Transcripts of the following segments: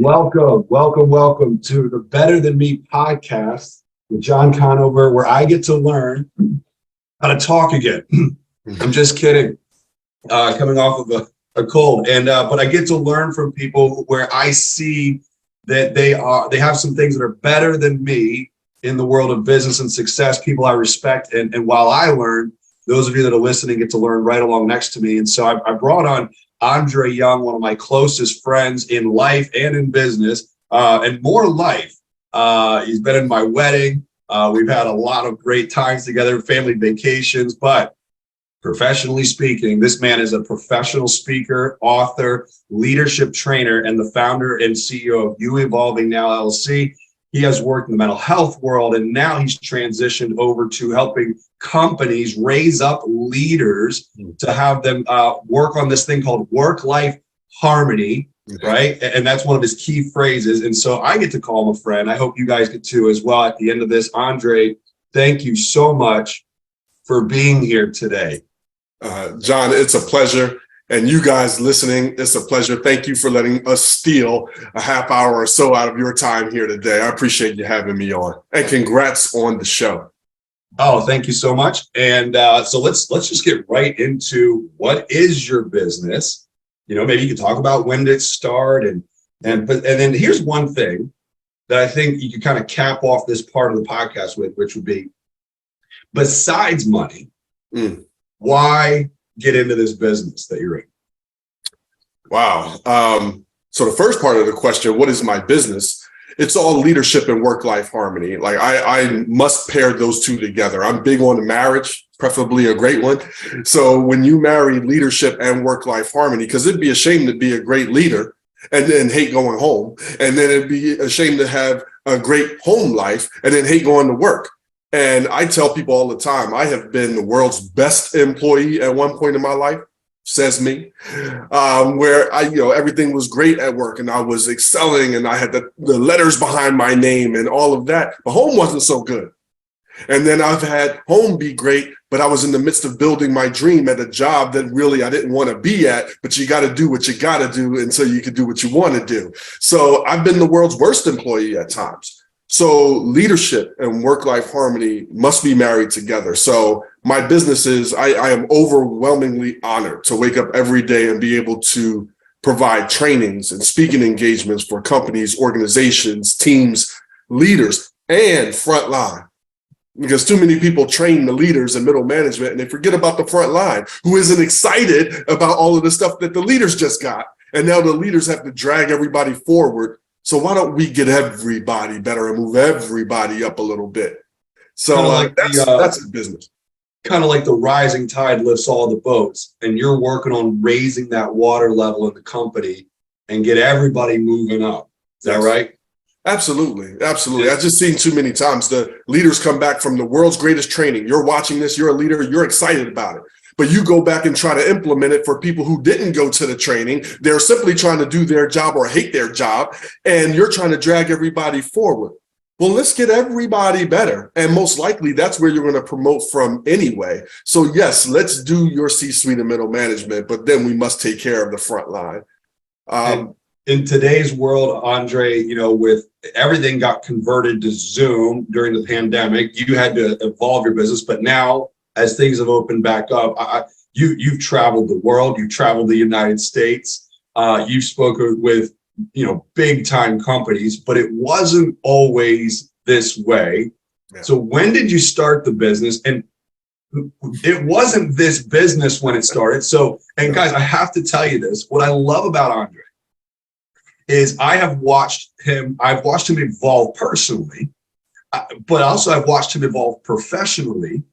Welcome to the Better Than Me podcast with John Conover, where I get to learn how to talk again. I'm just kidding. Coming off of a cold, but I get to learn from people where I see that they have some things that are better than me in the world of business and success. People I respect, and while I learn, those of you that are listening get to learn right along next to me. And so I brought on Andre Young, one of my closest friends in life and in business, and more life. He's been in my wedding. We've had a lot of great times together, family vacations, but professionally speaking, this man is a professional speaker, author, leadership trainer, and the founder and CEO of You Evolving Now LLC. He has worked in the mental health world, and now he's transitioned over to helping companies raise up leaders to have them work on this thing called work-life harmony, right? And that's one of his key phrases. And so I get to call him a friend. I hope you guys get to as well at the end of this. Andre, thank you so much for being here today. John, it's a pleasure. And you guys listening, it's a pleasure. Thank you for letting us steal a half hour or so out of your time here today. I appreciate you having me on. And congrats on the show. Oh, thank you so much. And so let's just get right into what is your business. You know, maybe you can talk about when did it start, and then here's one thing that I think you can kind of cap off this part of the podcast with, which would be, besides money, why get into this business that you're in? Wow. So the first part of the question, what is my business? It's all leadership and work-life harmony. Like I must pair those two together. I'm big on marriage, preferably a great one. So when you marry leadership and work-life harmony, because it'd be a shame to be a great leader and then hate going home. And then it'd be a shame to have a great home life and then hate going to work. And I tell people all the time, I have been the world's best employee at one point in my life, says me, where everything was great at work and I was excelling and I had the letters behind my name and all of that, but home wasn't so good. And then I've had home be great, but I was in the midst of building my dream at a job that really I didn't want to be at, but you got to do what you got to do until you can do what you want to do. So I've been the world's worst employee at times. So leadership and work-life harmony must be married together. So my business is, I am overwhelmingly honored to wake up every day and be able to provide trainings and speaking engagements for companies, organizations, teams, leaders, and frontline. Because too many people train the leaders and middle management and they forget about the front line, who isn't excited about all of the stuff that the leaders just got. And now the leaders have to drag everybody forward. So why don't we get everybody better and move everybody up a little bit? So like that's the business. Kind of like the rising tide lifts all the boats, and you're working on raising that water level in the company and get everybody moving up. Is that right? Absolutely. Absolutely. I've just seen too many times the leaders come back from the world's greatest training. You're watching this, you're a leader, you're excited about it. But you go back and try to implement it for people who didn't go to the training. They're simply trying to do their job or hate their job, and you're trying to drag everybody forward. Well, let's get everybody better. And most likely that's where you're going to promote from anyway. So yes, let's do your C-suite and middle management, but then we must take care of the front line. In today's world, Andre, with everything got converted to Zoom during the pandemic, you had to evolve your business, but now as things have opened back up, you've traveled the world, you've traveled the United States, you've spoken with, big time companies, but it wasn't always this way. Yeah. So when did you start the business? And it wasn't this business when it started. So, and guys, I have to tell you this, what I love about Andre is I've watched him evolve personally, but also I've watched him evolve professionally.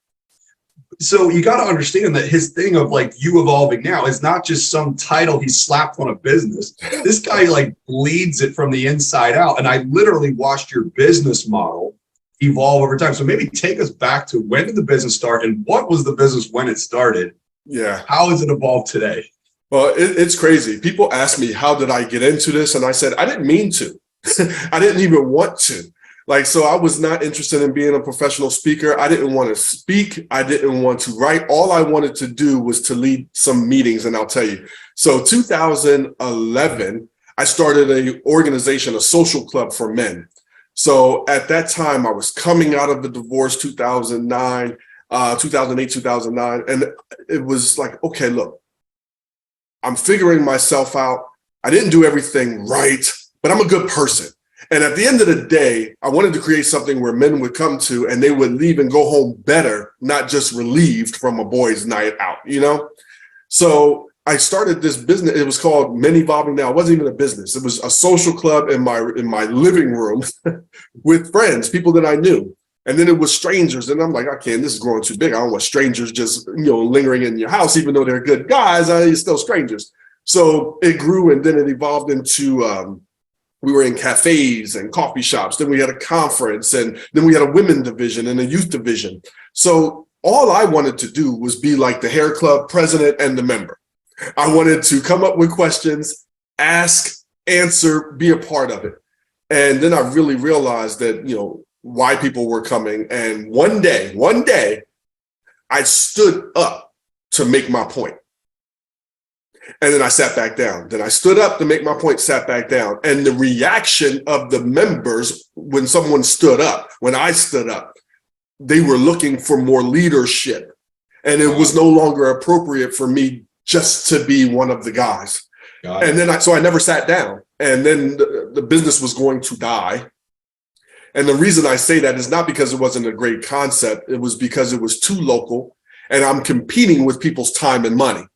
So you got to understand that his thing of like You Evolving Now is not just some title he slapped on a business. This guy like bleeds it from the inside out. And I literally watched your business model evolve over time. So maybe take us back to when did the business start and what was the business when it started? Yeah. How has it evolved today? Well, it's crazy. People ask me, how did I get into this? And I said, I didn't mean to. I didn't even want to. So I was not interested in being a professional speaker. I didn't want to speak. I didn't want to write. All I wanted to do was to lead some meetings. And I'll tell you, so 2011, I started a organization, a social club for men. So at that time, I was coming out of the divorce, 2009, 2008, 2009. And it was like, okay, look, I'm figuring myself out. I didn't do everything right, but I'm a good person. And at the end of the day, I wanted to create something where men would come to and they would leave and go home better, not just relieved from a boys' night out, you know? So I started this business. It was called Men Evolving Now. It wasn't even a business. It was a social club in my living room with friends, people that I knew. And then it was strangers. And I'm like, okay, this is growing too big. I don't want strangers just, lingering in your house, even though they're good guys, it's still strangers. So it grew, and then it evolved into, we were in cafes and coffee shops. Then we had a conference, and then we had a women division and a youth division. So all I wanted to do was be like the hair club president and the member. I wanted to come up with questions, ask, answer, be a part of it. And then I really realized that, why people were coming. And one day, I stood up to make my point. And then I sat back down. Then I stood up to make my point, sat back down. And the reaction of the members when someone stood up, when I stood up, they were looking for more leadership. And it was no longer appropriate for me just to be one of the guys. And then I never sat down. And then the business was going to die. And the reason I say that is not because it wasn't a great concept. It was because it was too local, and I'm competing with people's time and money.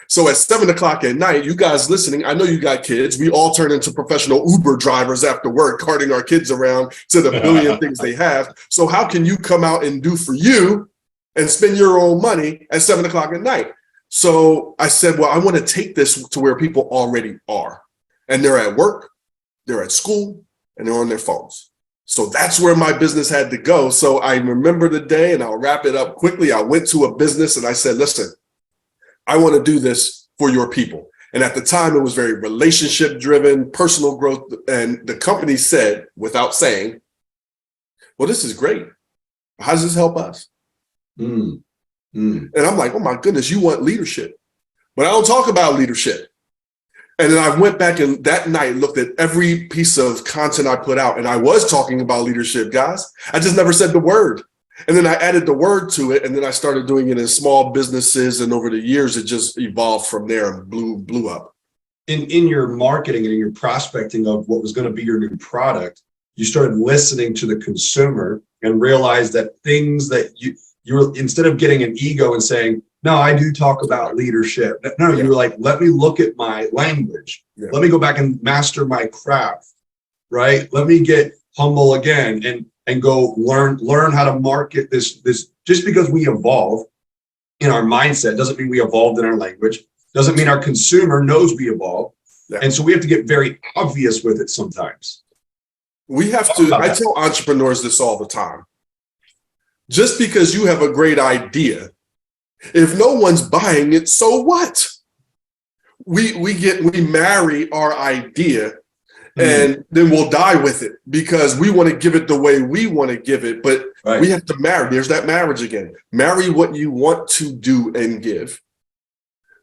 So at 7 o'clock at night, you guys listening, I know you got kids. We all turn into professional Uber drivers after work, carting our kids around to the billion things they have. So how can you come out and do for you and spend your own money at 7 o'clock at night? So I said, well, I want to take this to where people already are. And they're at work, they're at school, and they're on their phones. So that's where my business had to go. So I remember the day, and I'll wrap it up quickly. I went to a business and I said, listen, I want to do this for your people. And at the time, it was very relationship driven, personal growth. And the company said, without saying, well, this is great. How does this help us? And I'm like, oh my goodness, you want leadership. But I don't talk about leadership. And then I went back and that night looked at every piece of content I put out. And I was talking about leadership, guys. I just never said the word. And then I added the word to it. And then I started doing it in small businesses. And over the years, it just evolved from there and blew up. In your marketing and in your prospecting of what was going to be your new product, you started listening to the consumer and realized that things that you were, instead of getting an ego and saying, no, I do talk about leadership. No, you were like, let me look at my language. Let me go back and master my craft, right? Let me get humble again and go learn how to market this. Just because we evolve in our mindset doesn't mean we evolved in our language. Doesn't mean our consumer knows we evolved. And so we have to get very obvious with it sometimes. We have to, I tell entrepreneurs this all the time. Just because you have a great idea, if no one's buying it, so what? We marry our idea and then we'll die with it because we want to give it the way we want to give it. But we have to marry. There's that marriage again. Marry what you want to do and give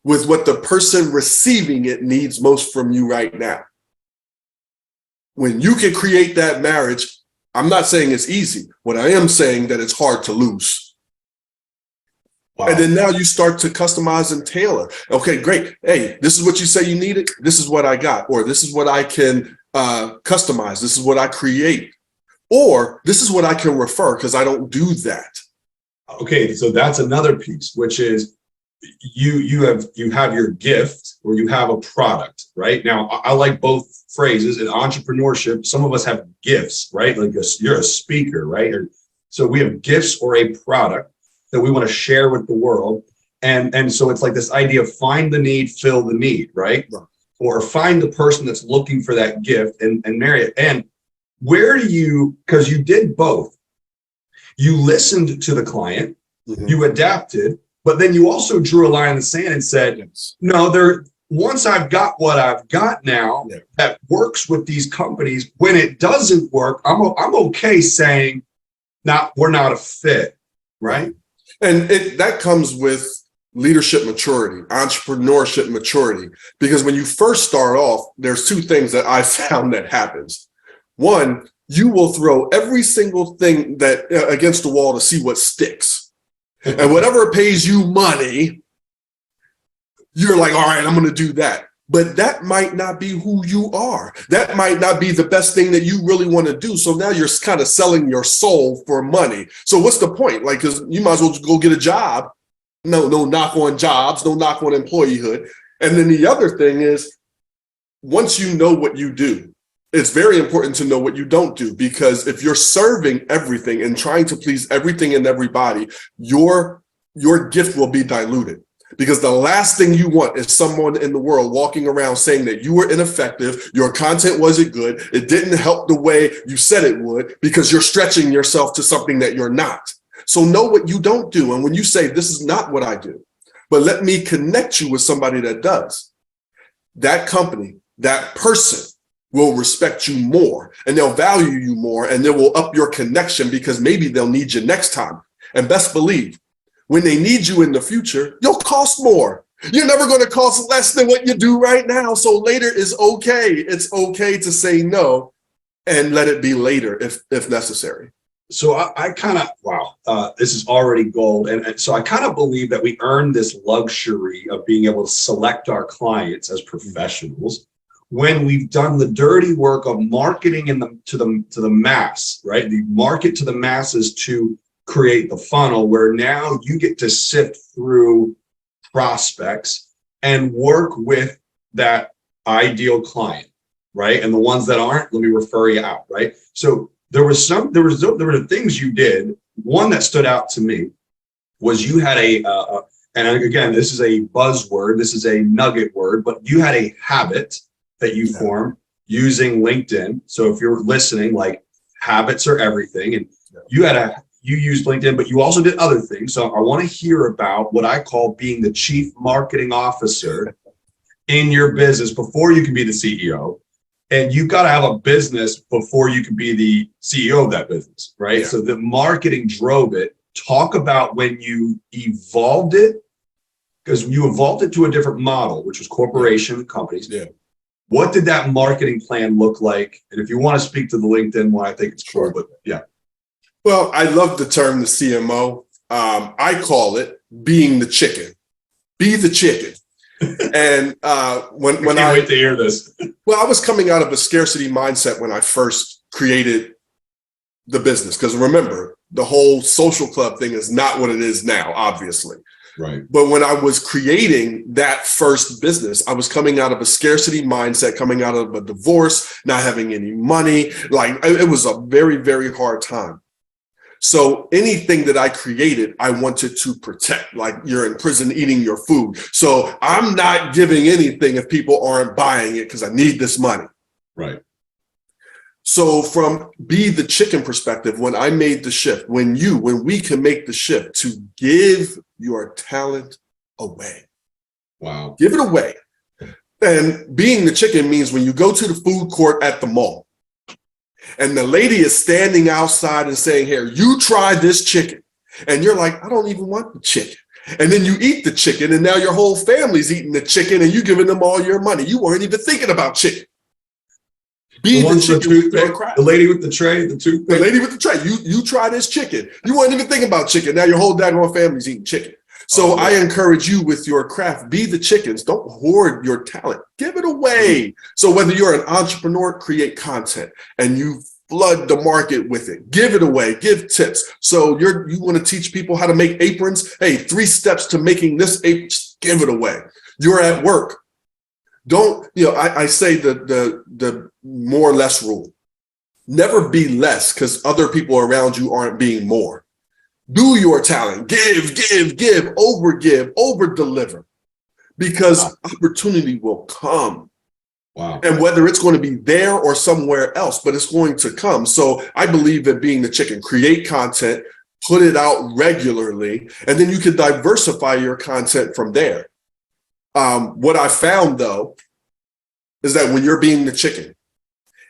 with what the person receiving it needs most from you right now. When you can create that marriage, I'm not saying it's easy. What I am saying that it's hard to lose. Wow. And then now you start to customize and tailor. Okay, great. Hey, this is what you say you needed. This is what I got. Or this is what I can customize. This is what I create. Or this is what I can refer because I don't do that. Okay, so that's another piece, which is you have your gift or you have a product, right? Now, I like both phrases. In entrepreneurship, some of us have gifts, right? Like you're a speaker, right? So we have gifts or a product that we want to share with the world. And so it's like this idea of find the need, fill the need, right? Or find the person that's looking for that gift and marry it. And where do you, because you did both, you listened to the client, you adapted, but then you also drew a line in the sand and said, no, once I've got what I've got now that works with these companies, when it doesn't work, I'm okay saying, we're not a fit, right? And that comes with leadership maturity, entrepreneurship maturity. Because when you first start off, there's two things that I found that happens. One, you will throw every single thing that against the wall to see what sticks. And whatever pays you money, you're like, all right, I'm going to do that. But that might not be who you are. That might not be the best thing that you really want to do. So now you're kind of selling your soul for money. So what's the point? Like, because you might as well go get a job. No knock on jobs, no knock on employeehood. And then the other thing is, once you know what you do, it's very important to know what you don't do, because if you're serving everything and trying to please everything and everybody, your gift will be diluted. Because the last thing you want is someone in the world walking around saying that you were ineffective, your content wasn't good, it didn't help the way you said it would, because you're stretching yourself to something that you're not. So know what you don't do. And when you say, this is not what I do, but let me connect you with somebody that does, that company, that person will respect you more, and they'll value you more, and they will up your connection, because maybe they'll need you next time. And best believe, when they need you in the future, you'll cost more. You're never going to cost less than what you do right now. So later is okay. It's okay to say no and let it be later if necessary. So I kind of, wow, this is already gold. And so I kind of believe that we earn this luxury of being able to select our clients as professionals when we've done the dirty work of marketing to the mass, right? The market to the masses to create the funnel, where now you get to sift through prospects and work with that ideal client, right? And the ones that aren't, let me refer you out, right? So there were things you did. One that stood out to me was you had and again, this is a buzzword, this is a nugget word, but you had a habit that you formed using LinkedIn. So if you're listening, like, habits are everything, and you used LinkedIn, but you also did other things. So I want to hear about what I call being the chief marketing officer in your business before you can be the CEO. And you've got to have a business before you can be the CEO of that business, right? Yeah. So the marketing drove it. Talk about when you evolved it, because you evolved it to a different model, which was corporation companies. Yeah. What did that marketing plan look like? And if you want to speak to the LinkedIn one, I think it's cool, but yeah. Well, I love the term the CMO. I call it being the chicken. Be the chicken. And when I can't wait to hear this. Well, I was coming out of a scarcity mindset when I first created the business, because remember, the whole social club thing is not what it is now, obviously. Right. But when I was creating that first business, I was coming out of a scarcity mindset, coming out of a divorce, not having any money. Like, it was a very, very hard time. So anything that I created, I wanted to protect. Like, you're in prison eating your food. So I'm not giving anything if people aren't buying it, because I need this money. Right. So from be the chicken perspective, when I made the shift, when we can make the shift to give your talent away. Wow. Give it away. And being the chicken means when you go to the food court at the mall, and the lady is standing outside and saying, here, you try this chicken. And you're like, I don't even want the chicken. And then you eat the chicken, and now your whole family's eating the chicken, and you're giving them all your money. You weren't even thinking about chicken. Be the chicken with your crap. The lady with the tray, the toothpick. The lady with the tray. You try this chicken. You weren't even thinking about chicken. Now your whole daggone family's eating chicken. So I encourage you with your craft, be the chickens. Don't hoard your talent. Give it away. So whether you're an entrepreneur, create content and you flood the market with it. Give it away. Give tips. So you want to teach people how to make aprons. Hey, 3 steps to making this apron. Just give it away. You're at work. Don't, I say the more or less rule. Never be less, because other people around you aren't being more. Do your talent. Give, over deliver, because opportunity will come. Wow. And whether it's going to be there or somewhere else, but it's going to come. So I believe in being the chicken. Create content, put it out regularly, and then you can diversify your content from there. What I found, though, is that when you're being the chicken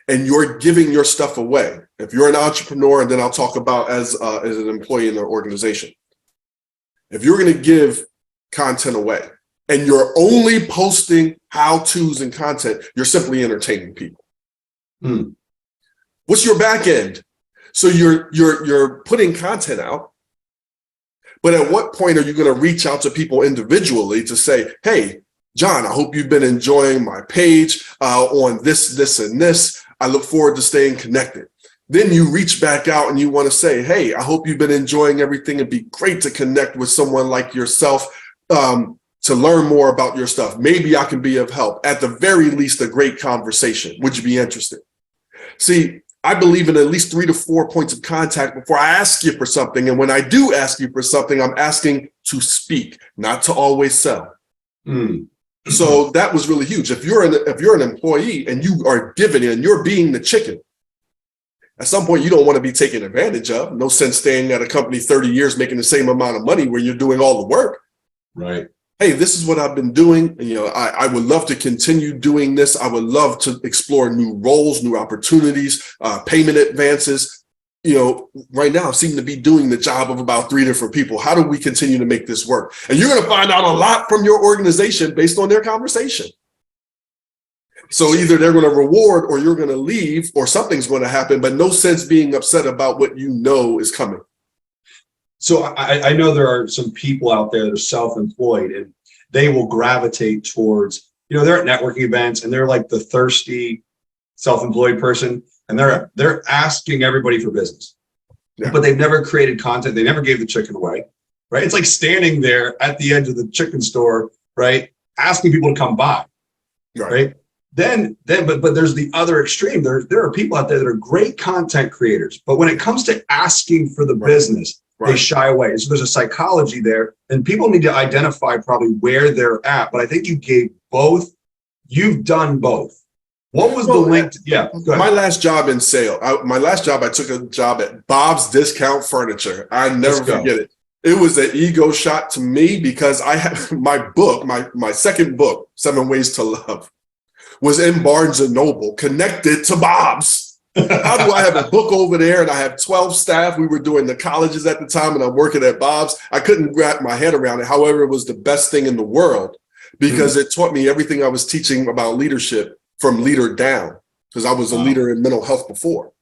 and you're giving your stuff away, if you're an entrepreneur, and then I'll talk about as an employee in an organization, if you're going to give content away and you're only posting how-tos and content, you're simply entertaining people. What's your back end? So you're putting content out, but at what point are you going to reach out to people individually to say, hey, John, I hope you've been enjoying my page on this, and this. I look forward to staying connected. Then you reach back out and you want to say, hey, I hope you've been enjoying everything. It'd be great to connect with someone like yourself to learn more about your stuff. Maybe I can be of help. At the very least, a great conversation. Would you be interested? See, I believe in at least 3 to 4 points of contact before I ask you for something. And when I do ask you for something, I'm asking to speak, not to always sell. So that was really huge. If you're an employee and you are giving and you're being the chicken, at some point you don't want to be taken advantage of. No sense staying at a company 30 years making the same amount of money where you're doing all the work. Right. Hey, this is what I've been doing. And, I would love to continue doing this. I would love to explore new roles, new opportunities, payment advances. Right now I seem to be doing the job of about 3 different people. How do we continue to make this work? And you're going to find out a lot from your organization based on their conversation. So either they're going to reward or you're going to leave or something's going to happen, but no sense being upset about what you know is coming. So I know there are some people out there that are self-employed and they will gravitate towards, they're at networking events and they're like the thirsty self-employed person. And they're asking everybody for business, but they've never created content. They never gave the chicken away, right? It's like standing there at the edge of the chicken store, right? Asking people to come by, right? Then, but there's the other extreme. There are people out there that are great content creators, but when it comes to asking for the business, they shy away. So there's a psychology there, and people need to identify probably where they're at. But I think you gave both. You've done both. What was the link? Go ahead. My last job in sales, I took a job at Bob's Discount Furniture. I never forget it. It was an ego shot to me because I had my book, my second book, 7 Ways to Love, was in Barnes and Noble, connected to Bob's. How do I have a book over there and I have 12 staff? We were doing the colleges at the time and I'm working at Bob's. I couldn't wrap my head around it. However, it was the best thing in the world because it taught me everything I was teaching about leadership from leader down, because I was a leader in mental health before.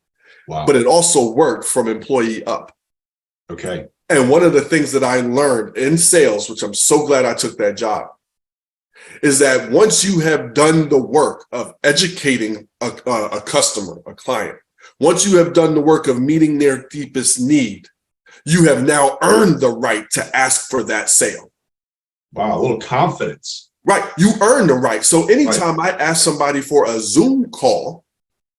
Wow. But it also worked from employee up. Okay. And one of the things that I learned in sales, which I'm so glad I took that job, is that once you have done the work of educating a customer, a client, once you have done the work of meeting their deepest need, you have now earned the right to ask for that sale. Wow, a little confidence. Right. You earn the right. So anytime I ask somebody for a Zoom call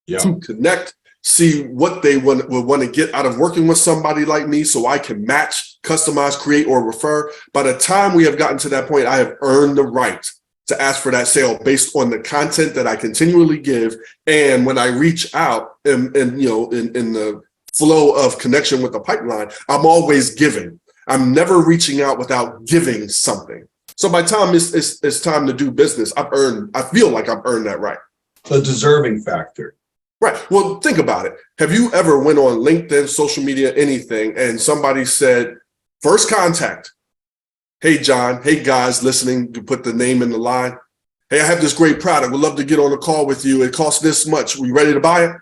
to connect, see what they would want to get out of working with somebody like me so I can match, customize, create, or refer. By the time we have gotten to that point, I have earned the right to ask for that sale based on the content that I continually give. And when I reach out and in the flow of connection with the pipeline, I'm always giving. I'm never reaching out without giving something. So by the time it's time to do business, I feel like I've earned that right. The deserving factor. Right. Well, think about it. Have you ever went on LinkedIn, social media, anything, and somebody said, first contact, hey, John, hey, guys listening, to put the name in the line. Hey, I have this great product. Would love to get on a call with you. It costs this much. Are you ready to buy it?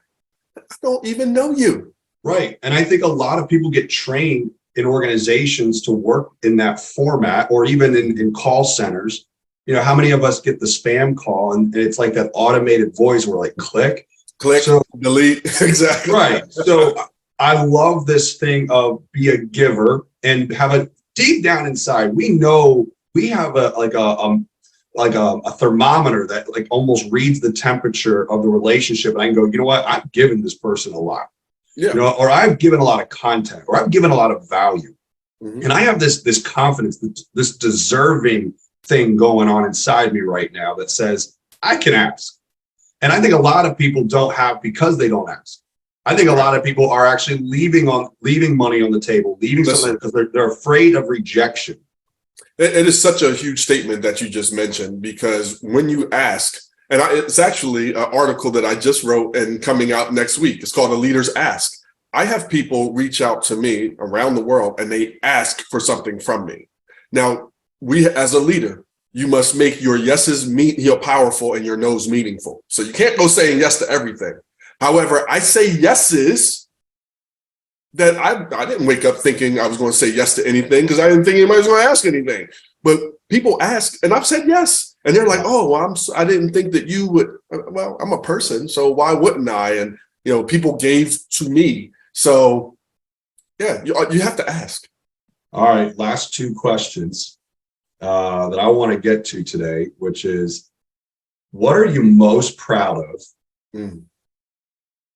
I don't even know you. Right. And I think a lot of people get trained in organizations to work in that format, or even in call centers. How many of us get the spam call and it's like that automated voice where like click, delete. Exactly. Right. So I love this thing of be a giver and have a deep down inside. We know we have a thermometer that like almost reads the temperature of the relationship. And I can go, you know what? I've given this person a lot. Yeah. Or I've given a lot of content, or I've given a lot of value. Mm-hmm. And I have this confidence, this deserving thing going on inside me right now that says, I can ask. And I think a lot of people don't have because they don't ask. I think a lot of people are actually leaving money on the table, leaving something because they're afraid of rejection. It is such a huge statement that you just mentioned, because when you ask, and it's actually an article that I just wrote and coming out next week. It's called A Leader's Ask. I have people reach out to me around the world and they ask for something from me. Now, we, as a leader, you must make your yeses powerful and your no's meaningful. So you can't go saying yes to everything. However, I say yeses that I didn't wake up thinking I was going to say yes to anything because I didn't think anybody was going to ask anything. But people ask, and I've said yes. And they're like, oh, well, I didn't think that you would. Well, I'm a person, so why wouldn't I? And, people gave to me. So, yeah, you have to ask. All right, last two questions that I want to get to today, which is, what are you most proud of?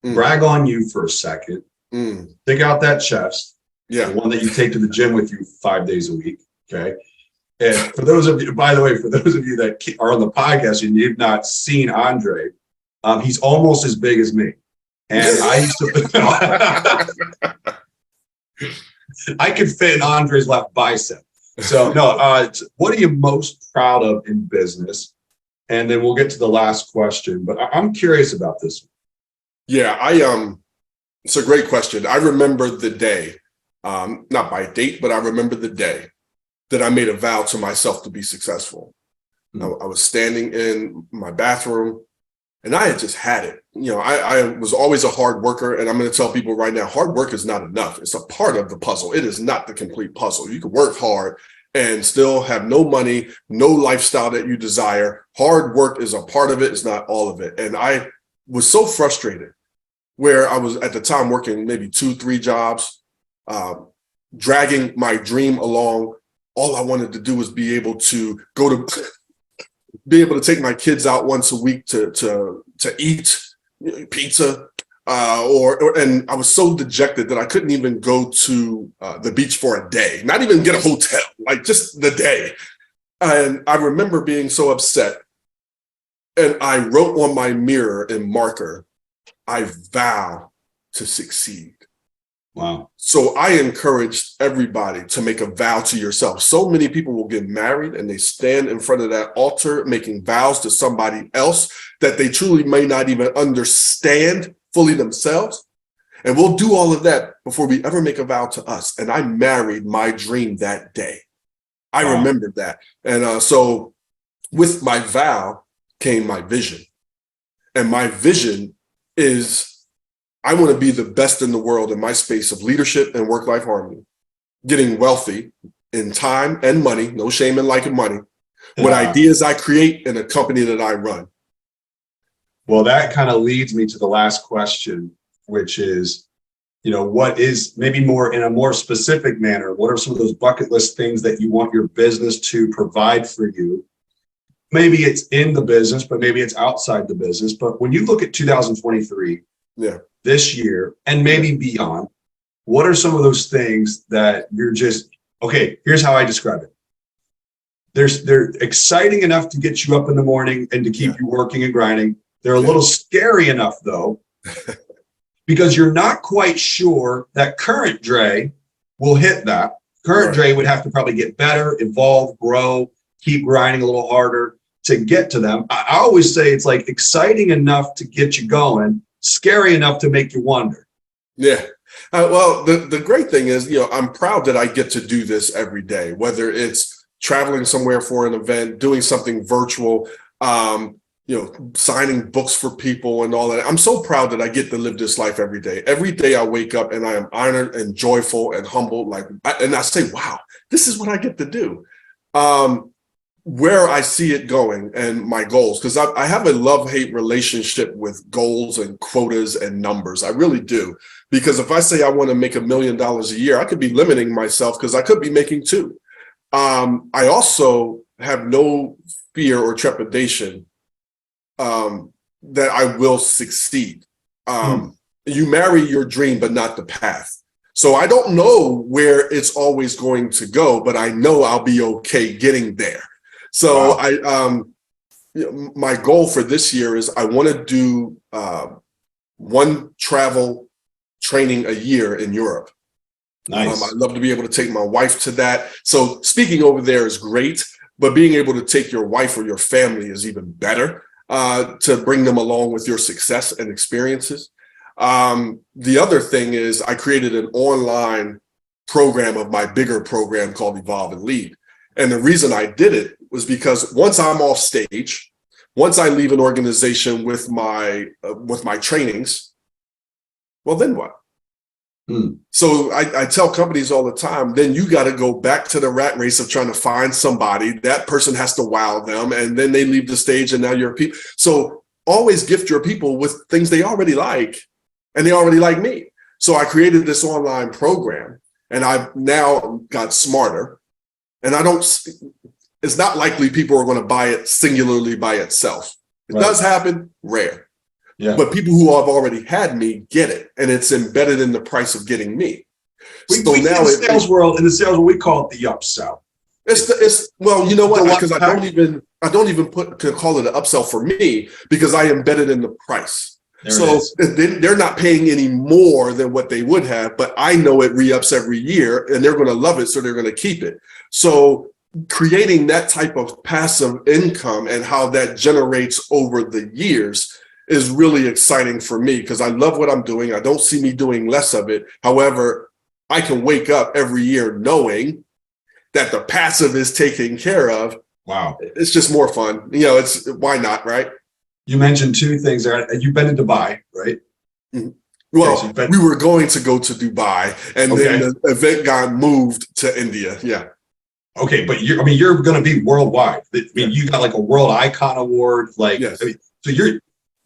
Brag on you for a second. Stick out that chest. Yeah. The one that you take to the gym with you 5 days a week. Okay. And for those of you, by the way, for those of you that are on the podcast and you've not seen Andre, he's almost as big as me. And I used to, I could fit in Andre's left bicep. So no, what are you most proud of in business? And then we'll get to the last question, but I'm curious about this one. Yeah, it's a great question. I remember the day, not by date, but I remember the day that I made a vow to myself to be successful. I was standing in my bathroom and I had just had it. I was always a hard worker, and I'm going to tell people right now, hard work is not enough. It's a part of the puzzle. It is not the complete puzzle. You can work hard and still have no money, no lifestyle that you desire. Hard work is a part of it. It's not all of it. And I was so frustrated where I was at the time working maybe 2-3 jobs, dragging my dream along. All I wanted to do was be able to take my kids out once a week to eat pizza, and I was so dejected that I couldn't even go to the beach for a day, not even get a hotel, like just the day. And I remember being so upset, and I wrote on my mirror in marker, I vow to succeed. Wow. So I encourage everybody to make a vow to yourself. So many people will get married and they stand in front of that altar making vows to somebody else that they truly may not even understand fully themselves. And we'll do all of that before we ever make a vow to us. And I married my dream that day. I remembered that. And so with my vow came my vision. And my vision is I want to be the best in the world in my space of leadership and work-life harmony, getting wealthy in time and money, no shame in liking money, with ideas I create in a company that I run. Well, that kind of leads me to the last question, which is, what is maybe more in a more specific manner, what are some of those bucket list things that you want your business to provide for you? Maybe it's in the business, but maybe it's outside the business. But when you look at 2023, this year, and maybe beyond, what are some of those things that you're just, okay, here's how I describe it. They're exciting enough to get you up in the morning and to keep you working and grinding. They're a little scary enough though, because you're not quite sure that current Dre will hit that. Current Dre would have to probably get better, evolve, grow, keep grinding a little harder to get to them. I always say it's like exciting enough to get you going, scary enough to make you wonder. Yeah. Well, the great thing is, I'm proud that I get to do this every day, whether it's traveling somewhere for an event, doing something virtual, signing books for people and all that. I'm so proud that I get to live this life every day. Every day I wake up and I am honored and joyful and humbled. And I say, wow, this is what I get to do. Where I see it going and my goals, because I have a love-hate relationship with goals and quotas and numbers. I really do. Because if I say I want to make $1 million a year, I could be limiting myself because I could be making 2. I also have no fear or trepidation that I will succeed. You marry your dream, but not the path. So I don't know where it's always going to go, but I know I'll be okay getting there. So my goal for this year is I want to do 1 travel training a year in Europe. Nice. I'd love to be able to take my wife to that. So speaking over there is great, but being able to take your wife or your family is even better, to bring them along with your success and experiences. The other thing is I created an online program of my bigger program called Evolve and Lead. And the reason I did it was because once I'm off stage, once I leave an organization with my trainings, well, then what? So I tell companies all the time, then you got to go back to the rat race of trying to find somebody. That person has to wow them, and then they leave the stage, and now you're people. So always gift your people with things they already like, and they already like me. So I created this online program, and I've now got smarter. And it's not likely people are going to buy it singularly by itself. It does happen, rare. Yeah. But people who have already had me get it, and it's embedded in the price of getting me. In the sales world, we call it the upsell. Well, you know what? Because I don't even call it an upsell for me, because I embed it in the price. So they're not paying any more than what they would have, but I know it re-ups every year, and they're going to love it, so they're going to keep it. So creating that type of passive income and how that generates over the years is really exciting for me, because I love what I'm doing. I don't see me doing less of it. However, I can wake up every year knowing that the passive is taken care of. Wow. It's just more fun. It's why not, right? You mentioned two things there. You've been to Dubai, right? Mm-hmm. Well, we were going to go to Dubai, and then the event got moved to India. Yeah. Okay, but you're going to be worldwide. You got like a World Icon Award, so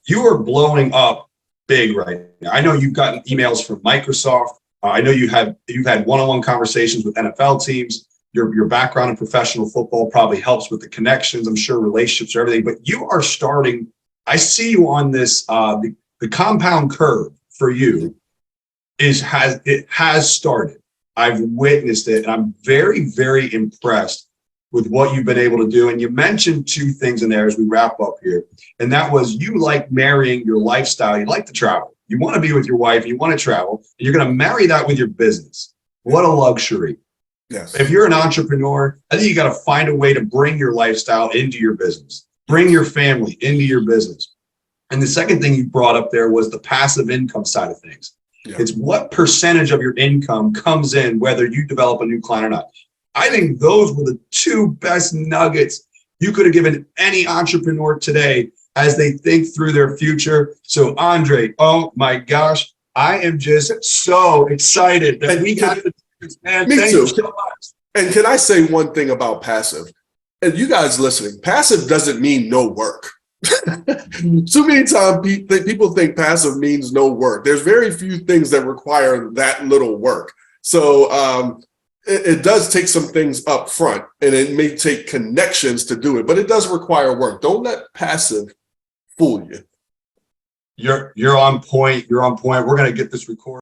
you are blowing up big right now. I know you've gotten emails from Microsoft. I know you've had one-on-one conversations with NFL teams. Your background in professional football probably helps with the connections. I'm sure relationships or everything. But you are starting. I see you on this. The compound curve for you has started. I've witnessed it, and I'm very, very impressed with what you've been able to do. And you mentioned two things in there as we wrap up here. And that was, you like marrying your lifestyle. You like to travel. You want to be with your wife. You want to travel. And you're going to marry that with your business. What a luxury. Yes. If you're an entrepreneur, I think you got to find a way to bring your lifestyle into your business, bring your family into your business. And the second thing you brought up there was the passive income side of things. Yeah. It's what percentage of your income comes in, whether you develop a new client or not. I think those were the two best nuggets you could have given any entrepreneur today as they think through their future. So Andre, oh my gosh, I am just so excited that we got to. Man, me thank too. You so much. And can I say one thing about passive? And you guys listening, passive doesn't mean no work. Too many times people think passive means no work. There's very few things that require that little work. So it does take some things up front, and it may take connections to do it, but it does require work. Don't let passive fool you. You're on point. You're on point. We're going to get this recorded.